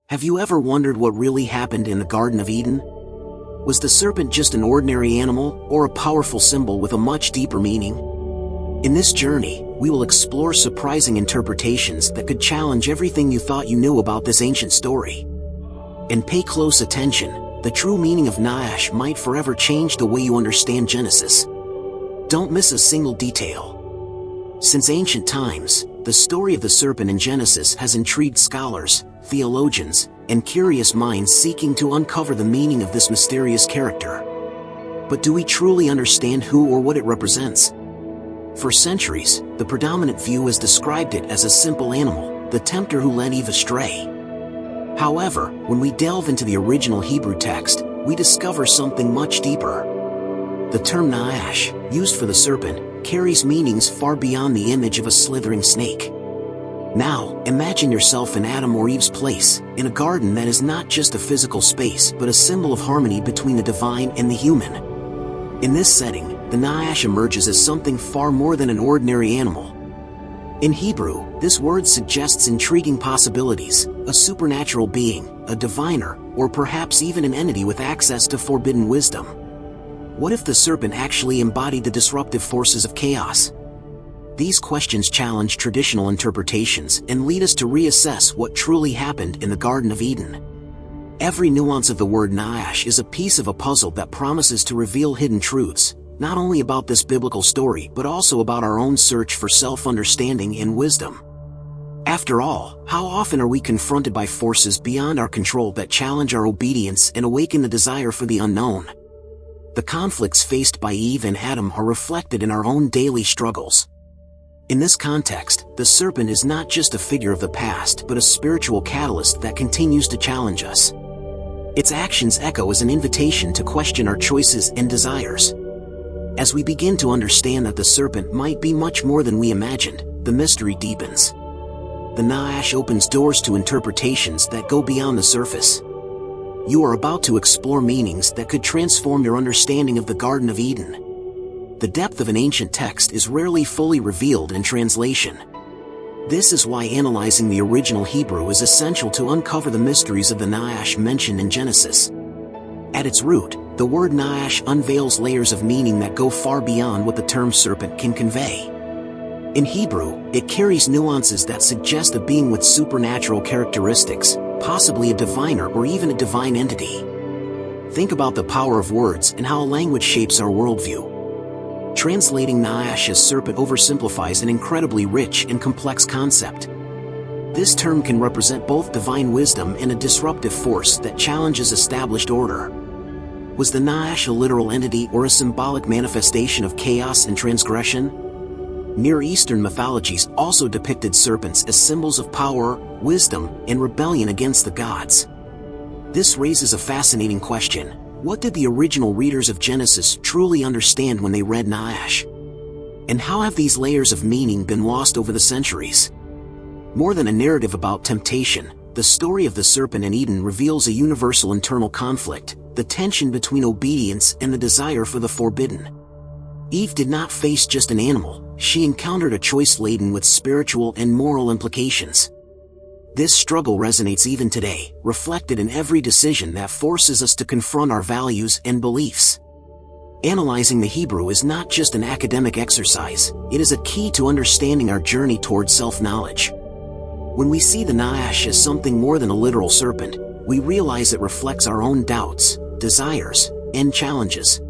Have you ever wondered what really happened in the Garden of Eden? Was the serpent just an ordinary animal, or a powerful symbol with a much deeper meaning? In this journey, we will explore surprising interpretations that could challenge everything you thought you knew about this ancient story. And pay close attention, the true meaning of Naash might forever change the way you understand Genesis. Don't miss a single detail. Since ancient times, the story of the serpent in Genesis has intrigued scholars, theologians, and curious minds seeking to uncover the meaning of this mysterious character. But do we truly understand who or what it represents? For centuries, the predominant view has described it as a simple animal, the tempter who led Eve astray. However, when we delve into the original Hebrew text, we discover something much deeper. The term Naash, used for the serpent, carries meanings far beyond the image of a slithering snake. Now, imagine yourself in Adam or Eve's place, in a garden that is not just a physical space but a symbol of harmony between the divine and the human. In this setting, the Naash emerges as something far more than an ordinary animal. In Hebrew, this word suggests intriguing possibilities: a supernatural being, a diviner, or perhaps even an entity with access to forbidden wisdom. What if the serpent actually embodied the disruptive forces of chaos? These questions challenge traditional interpretations and lead us to reassess what truly happened in the Garden of Eden. Every nuance of the word Naash is a piece of a puzzle that promises to reveal hidden truths, not only about this biblical story but also about our own search for self-understanding and wisdom. After all, how often are we confronted by forces beyond our control that challenge our obedience and awaken the desire for the unknown? The conflicts faced by Eve and Adam are reflected in our own daily struggles. In this context, the serpent is not just a figure of the past but a spiritual catalyst that continues to challenge us. Its actions echo as an invitation to question our choices and desires. As we begin to understand that the serpent might be much more than we imagined, the mystery deepens. The Naash opens doors to interpretations that go beyond the surface. You are about to explore meanings that could transform your understanding of the Garden of Eden. The depth of an ancient text is rarely fully revealed in translation. This is why analyzing the original Hebrew is essential to uncover the mysteries of the Naash mentioned in Genesis. At its root, the word Naash unveils layers of meaning that go far beyond what the term serpent can convey. In Hebrew, it carries nuances that suggest a being with supernatural characteristics, possibly a diviner or even a divine entity. Think about the power of words and how language shapes our worldview. Translating Naash as serpent oversimplifies an incredibly rich and complex concept. This term can represent both divine wisdom and a disruptive force that challenges established order. Was the Naash a literal entity or a symbolic manifestation of chaos and transgression? Near Eastern mythologies also depicted serpents as symbols of power, wisdom, and rebellion against the gods. This raises a fascinating question. What did the original readers of Genesis truly understand when they read Naash? And how have these layers of meaning been lost over the centuries? More than a narrative about temptation, the story of the serpent in Eden reveals a universal internal conflict, the tension between obedience and the desire for the forbidden. Eve did not face just an animal, she encountered a choice laden with spiritual and moral implications. This struggle resonates even today, reflected in every decision that forces us to confront our values and beliefs. Analyzing the Hebrew is not just an academic exercise, it is a key to understanding our journey towards self-knowledge. When we see the Naash as something more than a literal serpent, we realize it reflects our own doubts, desires, and challenges.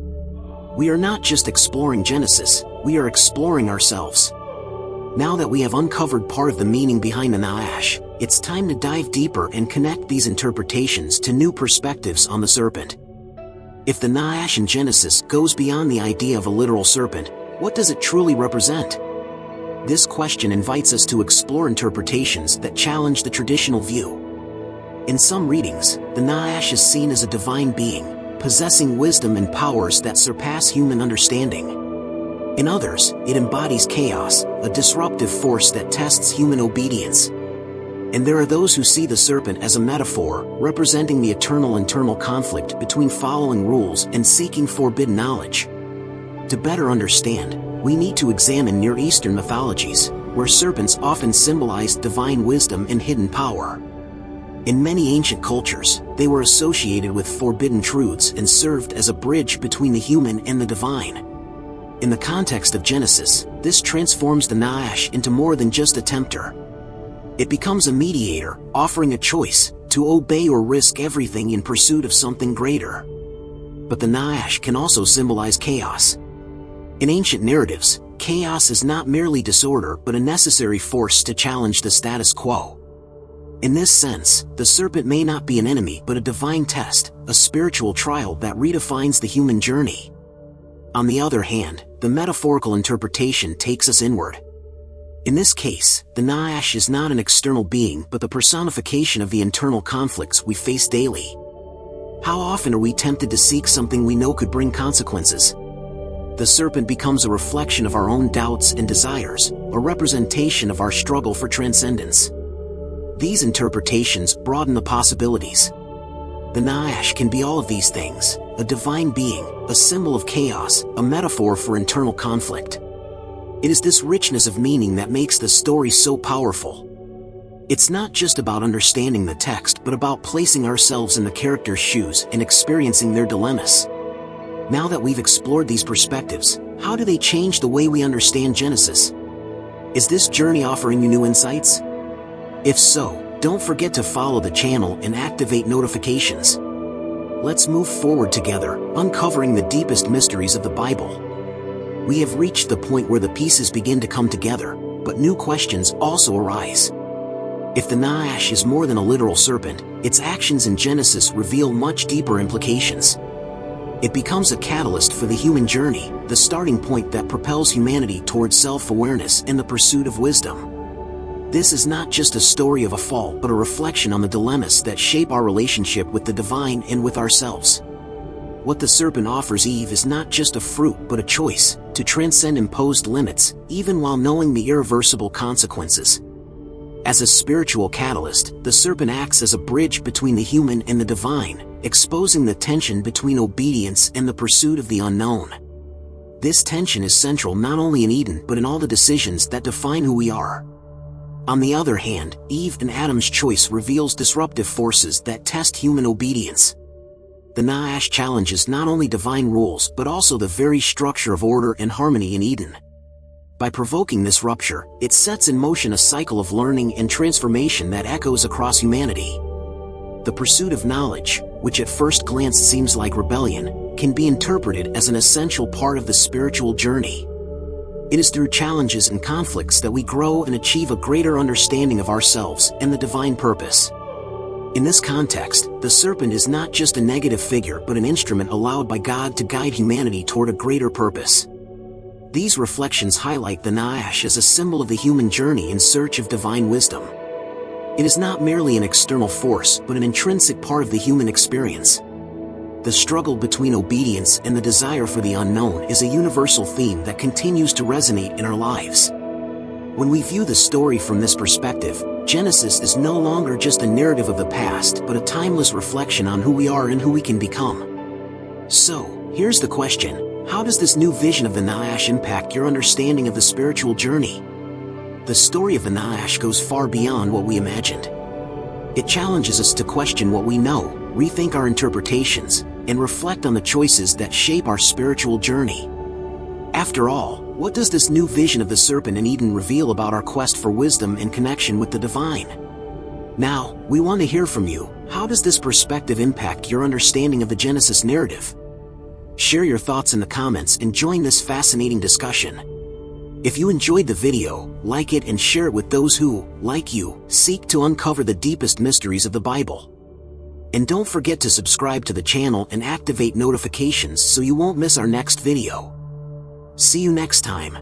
We are not just exploring Genesis, we are exploring ourselves. Now that we have uncovered part of the meaning behind the Naash, it's time to dive deeper and connect these interpretations to new perspectives on the serpent. If the Naash in Genesis goes beyond the idea of a literal serpent, what does it truly represent? This question invites us to explore interpretations that challenge the traditional view. In some readings, the Naash is seen as a divine being, possessing wisdom and powers that surpass human understanding. In others, it embodies chaos, a disruptive force that tests human obedience. And there are those who see the serpent as a metaphor, representing the eternal internal conflict between following rules and seeking forbidden knowledge. To better understand, we need to examine Near Eastern mythologies, where serpents often symbolize divine wisdom and hidden power. In many ancient cultures, they were associated with forbidden truths and served as a bridge between the human and the divine. In the context of Genesis, this transforms the Naash into more than just a tempter. It becomes a mediator, offering a choice to obey or risk everything in pursuit of something greater. But the Naash can also symbolize chaos. In ancient narratives, chaos is not merely disorder but a necessary force to challenge the status quo. In this sense, the serpent may not be an enemy but a divine test, a spiritual trial that redefines the human journey. On the other hand, the metaphorical interpretation takes us inward. In this case, the Naash is not an external being but the personification of the internal conflicts we face daily. How often are we tempted to seek something we know could bring consequences? The serpent becomes a reflection of our own doubts and desires, a representation of our struggle for transcendence. These interpretations broaden the possibilities. The Naash can be all of these things: a divine being, a symbol of chaos, a metaphor for internal conflict. It is this richness of meaning that makes the story so powerful. It's not just about understanding the text but about placing ourselves in the characters' shoes and experiencing their dilemmas. Now that we've explored these perspectives, how do they change the way we understand Genesis? Is this journey offering you new insights? If so, don't forget to follow the channel and activate notifications. Let's move forward together, uncovering the deepest mysteries of the Bible. We have reached the point where the pieces begin to come together, but new questions also arise. If the Naash is more than a literal serpent, its actions in Genesis reveal much deeper implications. It becomes a catalyst for the human journey, the starting point that propels humanity towards self-awareness and the pursuit of wisdom. This is not just a story of a fall but a reflection on the dilemmas that shape our relationship with the divine and with ourselves. What the serpent offers Eve is not just a fruit but a choice, to transcend imposed limits, even while knowing the irreversible consequences. As a spiritual catalyst, the serpent acts as a bridge between the human and the divine, exposing the tension between obedience and the pursuit of the unknown. This tension is central not only in Eden but in all the decisions that define who we are. On the other hand, Eve and Adam's choice reveals disruptive forces that test human obedience. The Naash challenges not only divine rules but also the very structure of order and harmony in Eden. By provoking this rupture, it sets in motion a cycle of learning and transformation that echoes across humanity. The pursuit of knowledge, which at first glance seems like rebellion, can be interpreted as an essential part of the spiritual journey. It is through challenges and conflicts that we grow and achieve a greater understanding of ourselves and the divine purpose. In this context, the serpent is not just a negative figure but an instrument allowed by God to guide humanity toward a greater purpose. These reflections highlight the Naash as a symbol of the human journey in search of divine wisdom. It is not merely an external force but an intrinsic part of the human experience. The struggle between obedience and the desire for the unknown is a universal theme that continues to resonate in our lives. When we view the story from this perspective, Genesis is no longer just a narrative of the past but a timeless reflection on who we are and who we can become. So, here's the question: how does this new vision of the Naash impact your understanding of the spiritual journey? The story of the Naash goes far beyond what we imagined. It challenges us to question what we know, rethink our interpretations, and reflect on the choices that shape our spiritual journey. After all, what does this new vision of the serpent in Eden reveal about our quest for wisdom and connection with the divine? Now, we want to hear from you. How does this perspective impact your understanding of the Genesis narrative? Share your thoughts in the comments and join this fascinating discussion. If you enjoyed the video, like it and share it with those who, like you, seek to uncover the deepest mysteries of the Bible. And don't forget to subscribe to the channel and activate notifications so you won't miss our next video. See you next time.